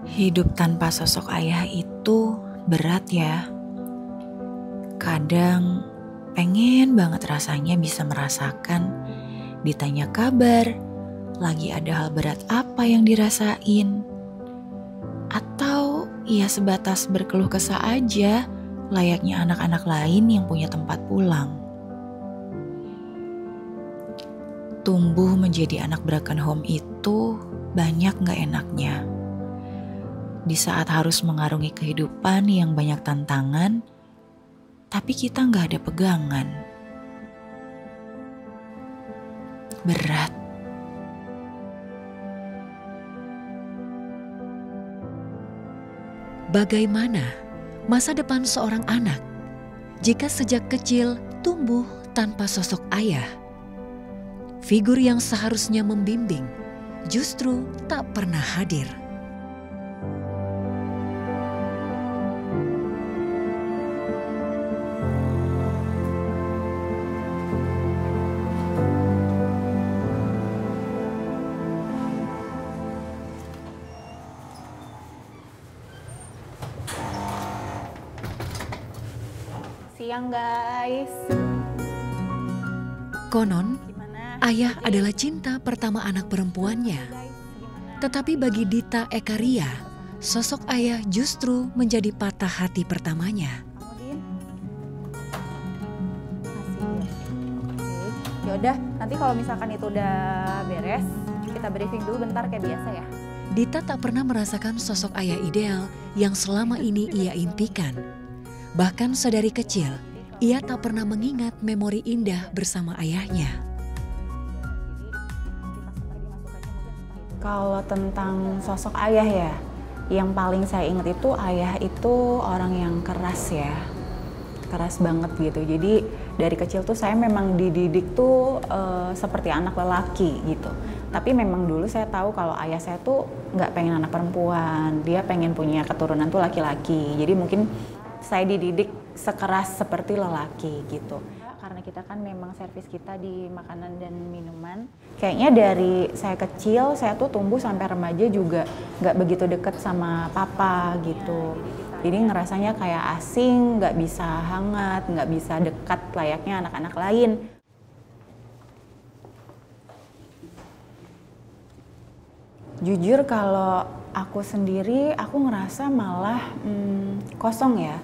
Hidup tanpa sosok ayah itu berat ya. Kadang pengen banget rasanya bisa merasakan, ditanya kabar, lagi ada hal berat apa yang dirasain. Atau ia sebatas berkeluh kesah aja, layaknya anak-anak lain yang punya tempat pulang. Tumbuh menjadi anak broken home itu banyak gak enaknya. Di saat harus mengarungi kehidupan yang banyak tantangan, tapi kita gak ada pegangan. Berat. Bagaimana masa depan seorang anak jika sejak kecil tumbuh tanpa sosok ayah? Figur yang seharusnya membimbing justru tak pernah hadir. Siang guys. Konon, ayah adalah cinta pertama anak perempuannya. Tetapi bagi Dita Ekaria, sosok ayah justru menjadi patah hati pertamanya. Yaudah, nanti kalau misalkan itu udah beres, kita briefing dulu bentar kayak biasa ya. Dita tak pernah merasakan sosok ayah ideal yang selama ini ia impikan. Bahkan sedari kecil, ia tak pernah mengingat memori indah bersama ayahnya. Kalau tentang sosok ayah ya, yang paling saya ingat itu ayah itu orang yang keras ya. Keras banget gitu. Jadi dari kecil tuh saya memang dididik tuh seperti anak lelaki gitu. Tapi memang dulu saya tahu kalau ayah saya tuh nggak pengen anak perempuan. Dia pengen punya keturunan tuh laki-laki. Jadi mungkin saya dididik sekeras seperti lelaki gitu. Karena kita kan memang servis kita di makanan dan minuman. Kayaknya dari saya kecil, saya tuh tumbuh sampai remaja juga nggak begitu deket sama papa gitu. Jadi ngerasanya kayak asing, nggak bisa hangat, nggak bisa dekat layaknya anak-anak lain. Jujur kalau aku sendiri, aku ngerasa malah kosong ya.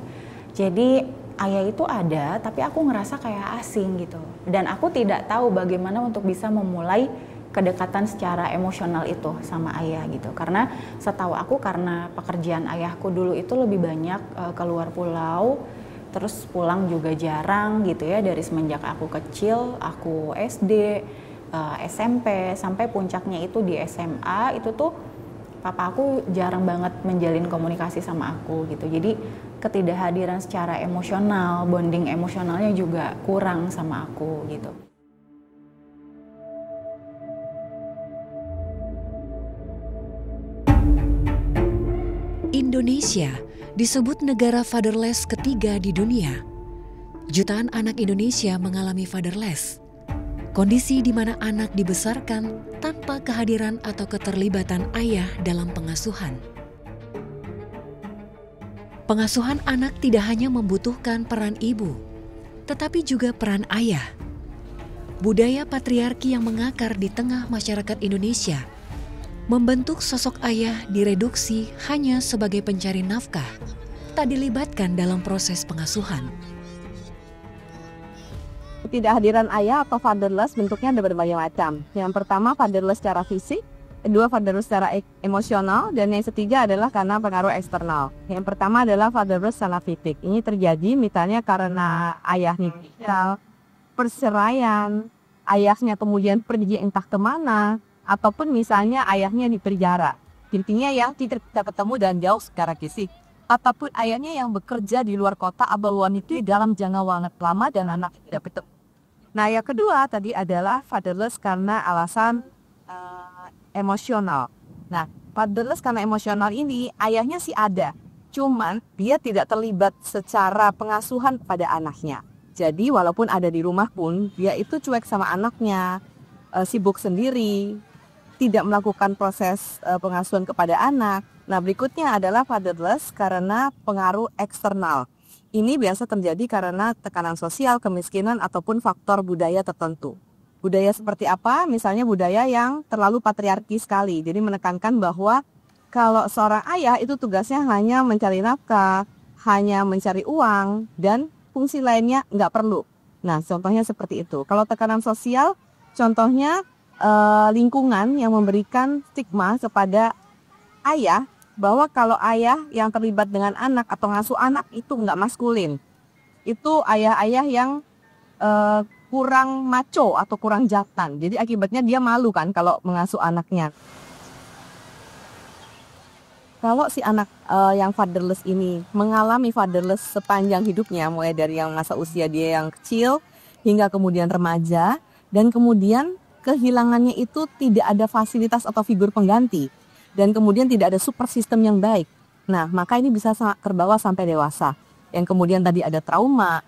Jadi ayah itu ada, tapi aku ngerasa kayak asing gitu. Dan aku tidak tahu bagaimana untuk bisa memulai kedekatan secara emosional itu sama ayah gitu. Karena setahu aku karena pekerjaan ayahku dulu itu lebih banyak keluar pulau, terus pulang juga jarang gitu ya. Dari semenjak aku kecil, aku SD, SMP, sampai puncaknya itu di SMA, itu tuh papa aku jarang banget menjalin komunikasi sama aku gitu. Jadi ketidakhadiran secara emosional, bonding emosionalnya juga kurang sama aku gitu. Indonesia disebut negara fatherless ketiga di dunia. Jutaan anak Indonesia mengalami fatherless. Kondisi di mana anak dibesarkan tanpa kehadiran atau keterlibatan ayah dalam pengasuhan. Pengasuhan anak tidak hanya membutuhkan peran ibu, tetapi juga peran ayah. Budaya patriarki yang mengakar di tengah masyarakat Indonesia membentuk sosok ayah direduksi hanya sebagai pencari nafkah, tak dilibatkan dalam proses pengasuhan. Ketidakhadiran ayah atau fatherless bentuknya ada berbagai macam. Yang pertama fatherless secara fisik, kedua fatherless secara emosional, dan yang ketiga adalah karena pengaruh eksternal. Yang pertama adalah fatherless secara fisik. Ini terjadi misalnya karena ayahnya meninggal, perceraian, ayahnya kemudian pergi entah kemana, ataupun misalnya ayahnya di penjara. Intinya yang tidak bisa ketemu dan jauh secara fisik. Ataupun ayahnya yang bekerja di luar kota atau luar negeri dalam jangka waktu lama dan anak tidak ketemu. Nah yang kedua tadi adalah fatherless karena alasan emosional. Nah fatherless karena emosional ini ayahnya sih ada, cuman dia tidak terlibat secara pengasuhan pada anaknya. Jadi walaupun ada di rumah pun dia itu cuek sama anaknya, sibuk sendiri, tidak melakukan proses pengasuhan kepada anak. Nah, berikutnya adalah fatherless karena pengaruh eksternal. Ini biasa terjadi karena tekanan sosial, kemiskinan, ataupun faktor budaya tertentu. Budaya seperti apa? Misalnya budaya yang terlalu patriarki sekali. Jadi menekankan bahwa kalau seorang ayah itu tugasnya hanya mencari nafkah, hanya mencari uang, dan fungsi lainnya nggak perlu. Nah, contohnya seperti itu. Kalau tekanan sosial, contohnya lingkungan yang memberikan stigma kepada ayah, bahwa kalau ayah yang terlibat dengan anak atau ngasuh anak itu nggak maskulin. Itu ayah-ayah yang kurang macho atau kurang jantan. Jadi akibatnya dia malu kan kalau mengasuh anaknya. Kalau si anak yang fatherless ini mengalami fatherless sepanjang hidupnya, mulai dari yang masa usia dia yang kecil hingga kemudian remaja, dan kemudian kehilangannya itu tidak ada fasilitas atau figur pengganti, dan kemudian tidak ada support system yang baik. Nah, maka ini bisa terbawa sampai dewasa. Yang kemudian tadi ada trauma,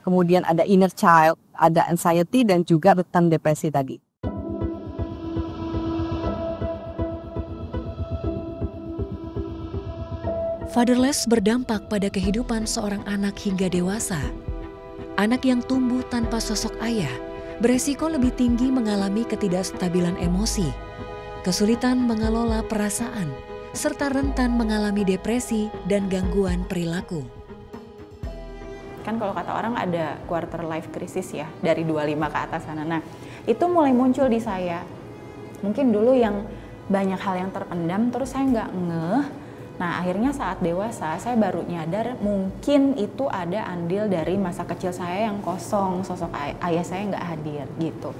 kemudian ada inner child, ada anxiety, dan juga rentan depresi tadi. Fatherless berdampak pada kehidupan seorang anak hingga dewasa. Anak yang tumbuh tanpa sosok ayah beresiko lebih tinggi mengalami ketidakstabilan emosi, kesulitan mengelola perasaan, serta rentan mengalami depresi dan gangguan perilaku. Kan kalau kata orang ada quarter life crisis ya, dari 25 ke atas sana. Nah, itu mulai muncul di saya. Mungkin dulu yang banyak hal yang terpendam, terus saya nggak ngeh. Nah, akhirnya saat dewasa, saya baru nyadar mungkin itu ada andil dari masa kecil saya yang kosong, sosok ayah saya nggak hadir gitu.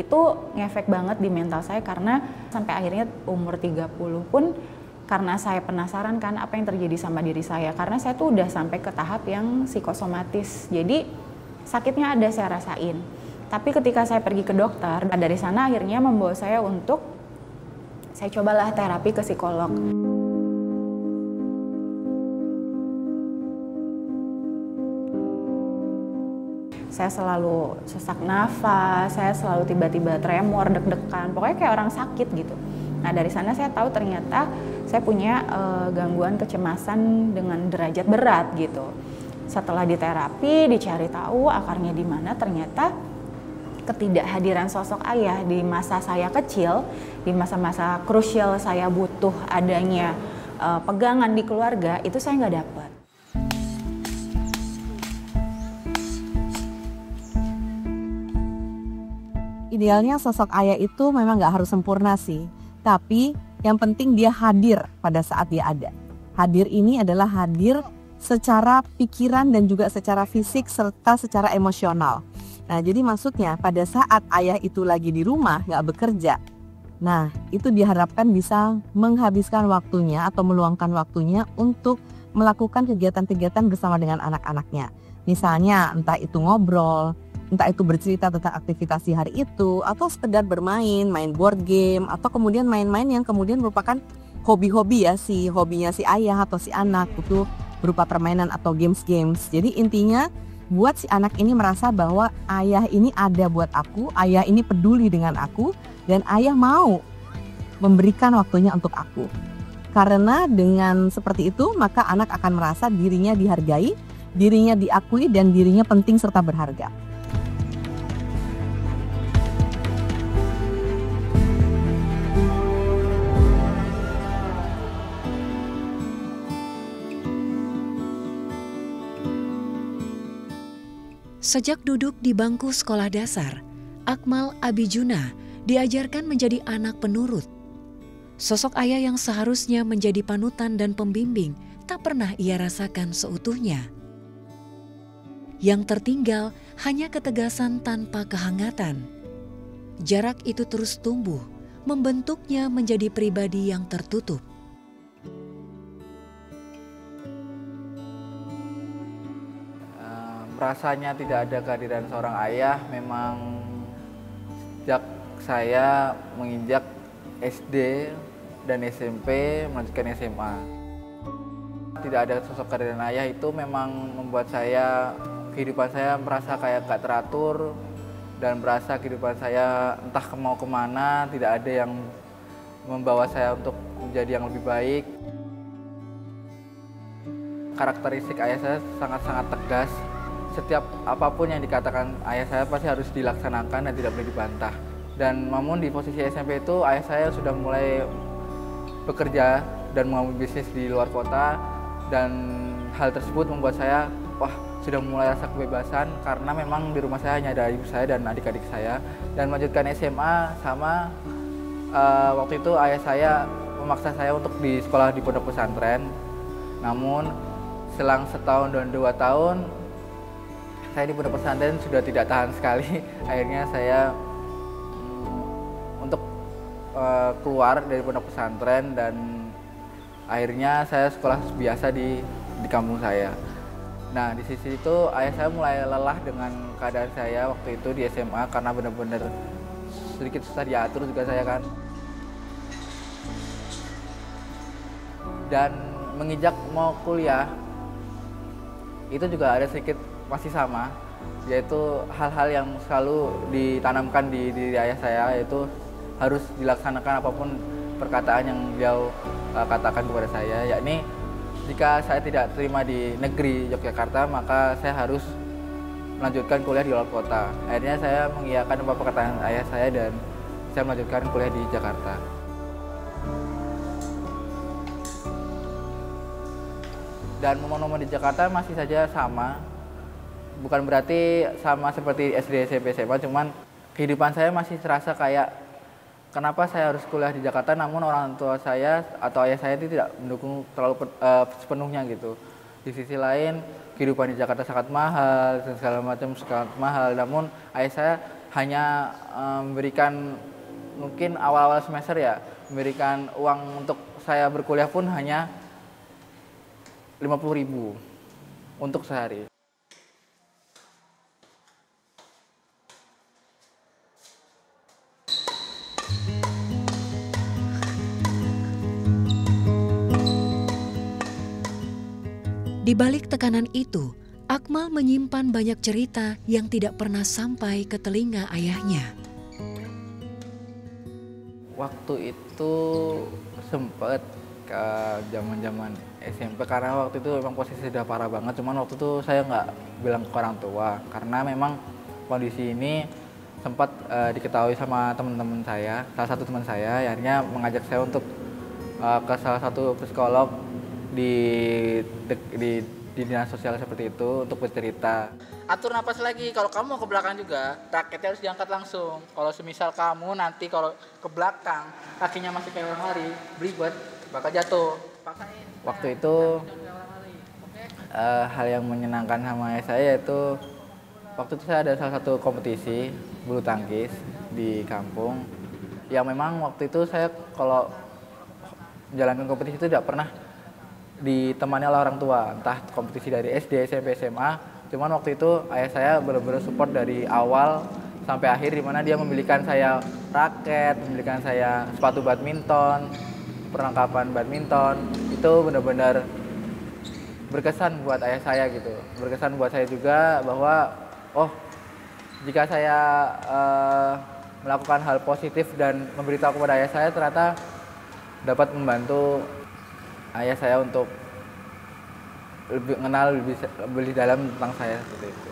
Itu ngefek banget di mental saya karena sampai akhirnya umur 30 pun karena saya penasaran kan apa yang terjadi sama diri saya. Karena saya tuh udah sampai ke tahap yang psikosomatis. Jadi sakitnya ada saya rasain. Tapi ketika saya pergi ke dokter, dari sana akhirnya membawa saya untuk saya cobalah terapi ke psikolog. Saya selalu sesak nafas, saya selalu tiba-tiba tremor, deg-degan, pokoknya kayak orang sakit gitu. Nah, dari sana saya tahu ternyata saya punya gangguan kecemasan dengan derajat berat gitu. Setelah diterapi, dicari tahu akarnya di mana, ternyata ketidakhadiran sosok ayah di masa saya kecil, di masa-masa krusial saya butuh adanya pegangan di keluarga, itu saya nggak dapet. Idealnya sosok ayah itu memang nggak harus sempurna sih, tapi yang penting dia hadir pada saat dia ada. Hadir ini adalah hadir secara pikiran dan juga secara fisik serta secara emosional. Nah, jadi maksudnya pada saat ayah itu lagi di rumah nggak bekerja, nah itu diharapkan bisa menghabiskan waktunya atau meluangkan waktunya untuk melakukan kegiatan-kegiatan bersama dengan anak-anaknya. Misalnya entah itu ngobrol, entah itu bercerita tentang aktivitas di hari itu, atau sekedar bermain, main board game, atau kemudian main-main yang kemudian merupakan hobi-hobi ya, hobinya si ayah atau si anak, itu berupa permainan atau games-games. Jadi intinya buat si anak ini merasa bahwa ayah ini ada buat aku, ayah ini peduli dengan aku, dan ayah mau memberikan waktunya untuk aku. Karena dengan seperti itu, maka anak akan merasa dirinya dihargai, dirinya diakui, dan dirinya penting serta berharga. Sejak duduk di bangku sekolah dasar, Akmal Abijuna diajarkan menjadi anak penurut. Sosok ayah yang seharusnya menjadi panutan dan pembimbing tak pernah ia rasakan seutuhnya. Yang tertinggal hanya ketegasan tanpa kehangatan. Jarak itu terus tumbuh, membentuknya menjadi pribadi yang tertutup. Rasanya tidak ada kehadiran seorang ayah memang sejak saya menginjak SD dan SMP melanjutkan SMA. Tidak ada sosok kehadiran ayah itu memang membuat kehidupan saya merasa kayak gak teratur dan merasa kehidupan saya entah mau kemana, tidak ada yang membawa saya untuk menjadi yang lebih baik. karakteristik ayah saya sangat-sangat tegas. Setiap apapun yang dikatakan ayah saya pasti harus dilaksanakan dan tidak boleh dibantah. Dan namun di posisi SMP itu ayah saya sudah mulai bekerja dan mengambil bisnis di luar kota, dan hal tersebut membuat saya sudah mulai rasa kebebasan karena memang di rumah saya hanya ada ibu saya dan adik-adik saya. Dan melanjutkan SMA sama waktu itu ayah saya memaksa saya untuk di sekolah di pondok pesantren. Namun selang setahun dan 2 tahun saya di pondok pesantren sudah tidak tahan sekali. Akhirnya saya untuk keluar dari pondok pesantren, dan akhirnya saya sekolah biasa di kampung saya. Nah, di sisi itu ayah saya mulai lelah dengan keadaan saya waktu itu di SMA karena benar-benar sedikit susah diatur juga saya kan. Dan menginjak mau kuliah itu juga ada sedikit masih sama, yaitu hal-hal yang selalu ditanamkan di diri ayah saya, yaitu harus dilaksanakan apapun perkataan yang beliau katakan kepada saya, yakni jika saya tidak terima di negeri Yogyakarta maka saya harus melanjutkan kuliah di luar kota. Akhirnya saya mengiyakan apa perkataan ayah saya dan saya melanjutkan kuliah di Jakarta. Dan momen-momen di Jakarta masih saja sama, bukan berarti sama seperti SD, SMP, SMA, cuman kehidupan saya masih terasa kayak kenapa saya harus kuliah di Jakarta namun orang tua saya atau ayah saya itu tidak mendukung terlalu sepenuhnya gitu. Di sisi lain kehidupan di Jakarta sangat mahal dan segala macam sangat mahal, namun ayah saya hanya memberikan, mungkin awal-awal semester ya, memberikan uang untuk saya berkuliah pun hanya 50.000 untuk sehari. Di balik tekanan itu, Akmal menyimpan banyak cerita yang tidak pernah sampai ke telinga ayahnya. Waktu itu sempat ke zaman-zaman SMP karena waktu itu memang posisi sudah parah banget, cuman waktu itu saya nggak bilang ke orang tua karena memang kondisi ini sempat diketahui sama teman-teman saya, salah satu teman saya akhirnya mengajak saya untuk ke salah satu psikolog di dinas sosial seperti itu untuk bercerita. Atur napas lagi, kalau kamu mau ke belakang juga raketnya harus diangkat langsung. Kalau semisal kamu nanti kalau ke belakang kakinya masih kayak orang lari, belibet, bakal jatuh. Paksain. Waktu itu hal yang menyenangkan sama ayah saya yaitu waktu itu saya ada salah satu kompetisi bulu tangkis di kampung yang memang waktu itu saya kalau menjalankan kompetisi itu tidak pernah ditemani oleh orang tua, entah kompetisi dari SD, SMP, SMA. Cuman waktu itu ayah saya benar-benar support dari awal sampai akhir, di mana dia membelikan saya raket, membelikan saya sepatu badminton, perlengkapan badminton. Itu benar-benar berkesan buat ayah saya gitu. Berkesan buat saya juga bahwa jika saya melakukan hal positif dan memberitahu kepada ayah saya, ternyata dapat membantu ayah saya untuk lebih mengenal lebih dalam tentang saya seperti itu.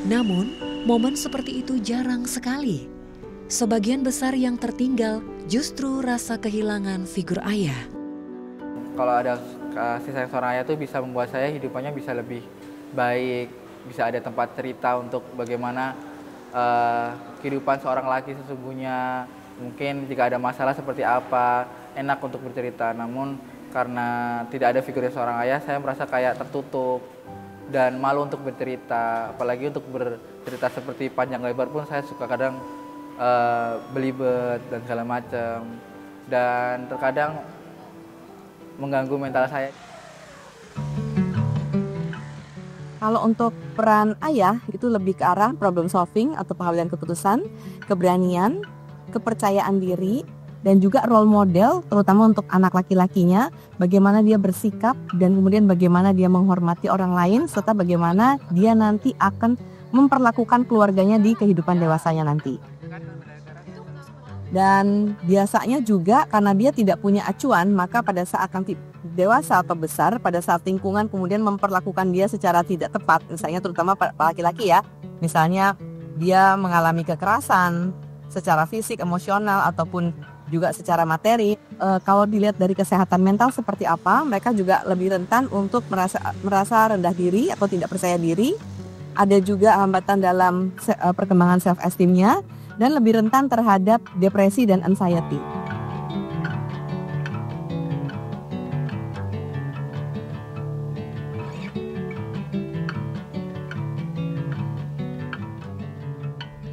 Namun, momen seperti itu jarang sekali. Sebagian besar yang tertinggal justru rasa kehilangan figur ayah. Kalau ada kasih sayang seorang ayah itu bisa membuat saya hidupannya bisa lebih baik, bisa ada tempat cerita untuk bagaimana kehidupan seorang laki sesungguhnya. Mungkin jika ada masalah seperti apa, enak untuk bercerita. Namun karena tidak ada figur seorang ayah, saya merasa kayak tertutup dan malu untuk bercerita. Apalagi untuk bercerita seperti panjang lebar pun saya suka kadang belibet dan segala macam. Dan terkadang mengganggu mental saya. Kalau untuk peran ayah itu lebih ke arah problem solving atau pengambilan keputusan, keberanian, kepercayaan diri, dan juga role model terutama untuk anak laki-lakinya, bagaimana dia bersikap dan kemudian bagaimana dia menghormati orang lain serta bagaimana dia nanti akan memperlakukan keluarganya di kehidupan dewasanya nanti. Dan biasanya juga karena dia tidak punya acuan, maka pada saat nanti dewasa atau besar, pada saat lingkungan kemudian memperlakukan dia secara tidak tepat, misalnya terutama laki-laki ya, misalnya dia mengalami kekerasan secara fisik, emosional, ataupun juga secara materi. Kalau dilihat dari kesehatan mental seperti apa, mereka juga lebih rentan untuk merasa rendah diri atau tidak percaya diri. Ada juga hambatan dalam perkembangan self-esteem-nya, dan lebih rentan terhadap depresi dan anxiety.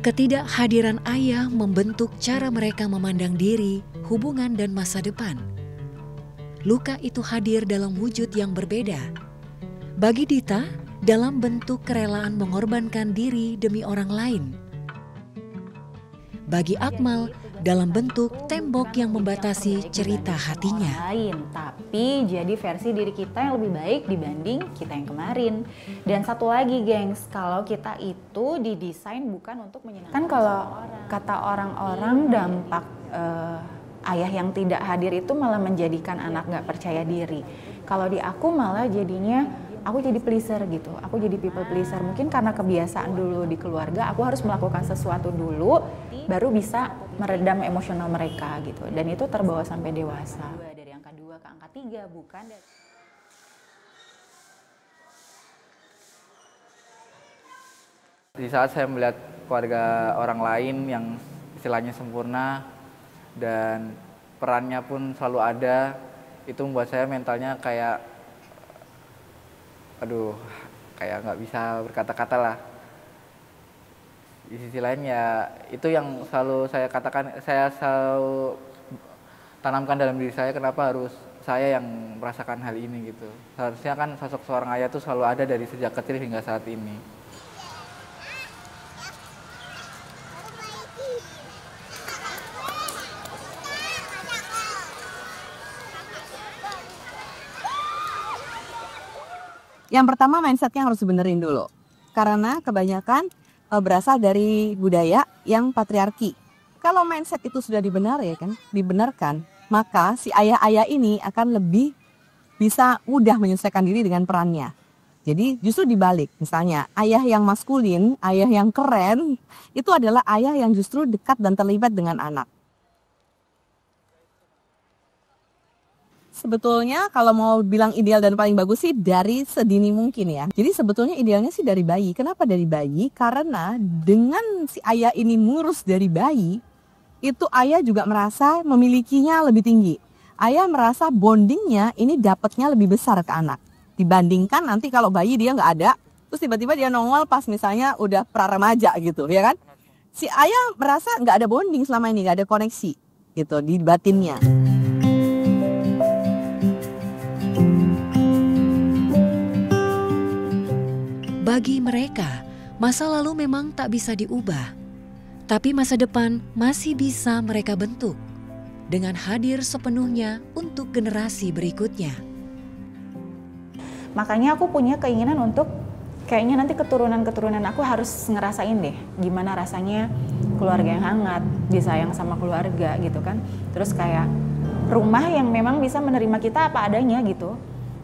Ketidakhadiran ayah membentuk cara mereka memandang diri, hubungan, dan masa depan. Luka itu hadir dalam wujud yang berbeda. Bagi Dita, dalam bentuk kerelaan mengorbankan diri demi orang lain. Bagi Akmal, dalam bentuk tembok yang membatasi cerita hatinya. Tapi jadi versi diri kita yang lebih baik dibanding kita yang kemarin. Dan satu lagi gengs, kalau kita itu didesain bukan untuk menyenangkan. Kan kalau kata orang-orang dampak ayah yang tidak hadir itu malah menjadikan anak gak percaya diri. Kalau di aku malah jadinya aku jadi pleaser gitu, aku jadi people pleaser. Mungkin karena kebiasaan dulu di keluarga, aku harus melakukan sesuatu dulu, baru bisa meredam emosional mereka gitu. Dan itu terbawa sampai dewasa. Dari angka 2 ke angka 3, bukan dari... Di saat saya melihat keluarga orang lain yang istilahnya sempurna dan perannya pun selalu ada, itu membuat saya mentalnya kayak kayak nggak bisa berkata-kata lah. Di sisi lain ya itu yang selalu saya katakan, saya selalu tanamkan dalam diri saya, kenapa harus saya yang merasakan hal ini gitu. Seharusnya kan sosok seorang ayah itu selalu ada dari sejak kecil hingga saat ini. Yang pertama mindsetnya harus dibenerin dulu. Karena kebanyakan berasal dari budaya yang patriarki. Kalau mindset itu sudah dibenarkan, maka si ayah-ayah ini akan lebih bisa mudah menyesuaikan diri dengan perannya. Jadi justru dibalik, misalnya ayah yang maskulin, ayah yang keren, itu adalah ayah yang justru dekat dan terlibat dengan anak. Sebetulnya kalau mau bilang ideal dan paling bagus sih dari sedini mungkin ya. Jadi sebetulnya idealnya sih dari bayi. Kenapa dari bayi? Karena dengan si ayah ini ngurus dari bayi, itu ayah juga merasa memilikinya lebih tinggi. Ayah merasa bondingnya ini dapatnya lebih besar ke anak. Dibandingkan nanti kalau bayi dia nggak ada, terus tiba-tiba dia nongol pas misalnya udah pra-remaja gitu, ya kan? Si ayah merasa nggak ada bonding selama ini, nggak ada koneksi gitu di batinnya. Bagi mereka, masa lalu memang tak bisa diubah, tapi masa depan masih bisa mereka bentuk dengan hadir sepenuhnya untuk generasi berikutnya. Makanya aku punya keinginan untuk kayaknya nanti keturunan-keturunan aku harus ngerasain deh gimana rasanya keluarga yang hangat, disayang sama keluarga gitu kan. Terus kayak rumah yang memang bisa menerima kita apa adanya gitu.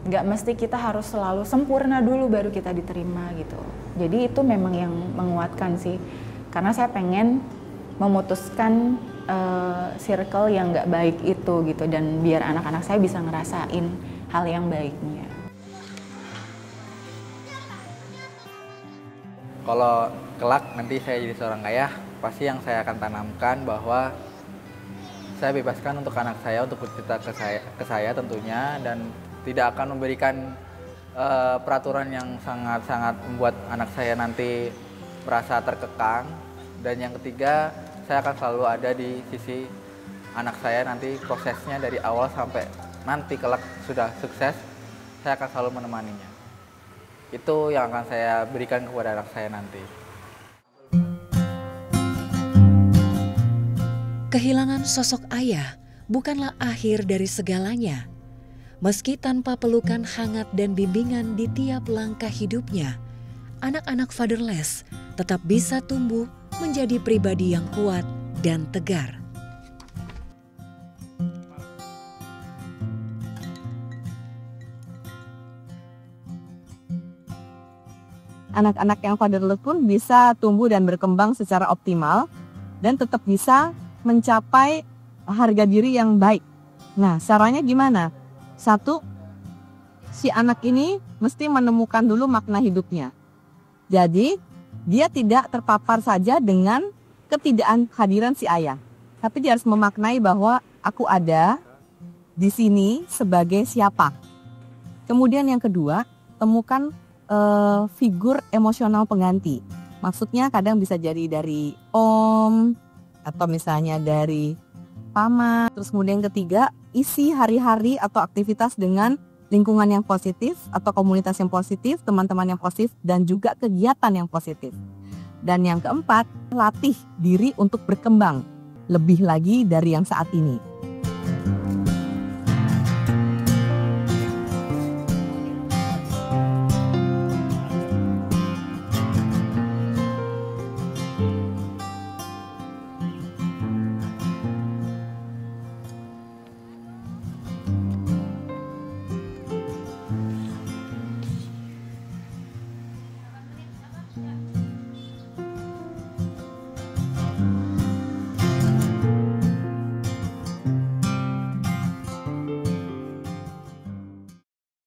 Nggak mesti kita harus selalu sempurna dulu baru kita diterima gitu. Jadi itu memang yang menguatkan sih. Karena saya pengen memutuskan circle yang nggak baik itu gitu. Dan biar anak-anak saya bisa ngerasain hal yang baiknya. Kalau kelak nanti saya jadi seorang ayah, pasti yang saya akan tanamkan bahwa saya bebaskan untuk anak saya untuk bercerita ke saya tentunya, dan tidak akan memberikan peraturan yang sangat-sangat membuat anak saya nanti merasa terkekang. Dan yang ketiga, saya akan selalu ada di sisi anak saya nanti, prosesnya dari awal sampai nanti kelak sudah sukses, saya akan selalu menemaninya. Itu yang akan saya berikan kepada anak saya nanti. Kehilangan sosok ayah bukanlah akhir dari segalanya. Meski tanpa pelukan hangat dan bimbingan di tiap langkah hidupnya, anak-anak fatherless tetap bisa tumbuh menjadi pribadi yang kuat dan tegar. anak-anak yang fatherless pun bisa tumbuh dan berkembang secara optimal dan tetap bisa mencapai harga diri yang baik. Nah, caranya gimana? Satu, si anak ini mesti menemukan dulu makna hidupnya. Jadi, dia tidak terpapar saja dengan ketidakhadiran si ayah. Tapi dia harus memaknai bahwa aku ada di sini sebagai siapa. Kemudian yang kedua, temukan figur emosional pengganti. Maksudnya kadang bisa jadi dari om, atau misalnya dari paman. Terus kemudian yang ketiga, isi hari-hari atau aktivitas dengan lingkungan yang positif atau komunitas yang positif, teman-teman yang positif, dan juga kegiatan yang positif. Dan yang keempat, latih diri untuk berkembang lebih lagi dari yang saat ini.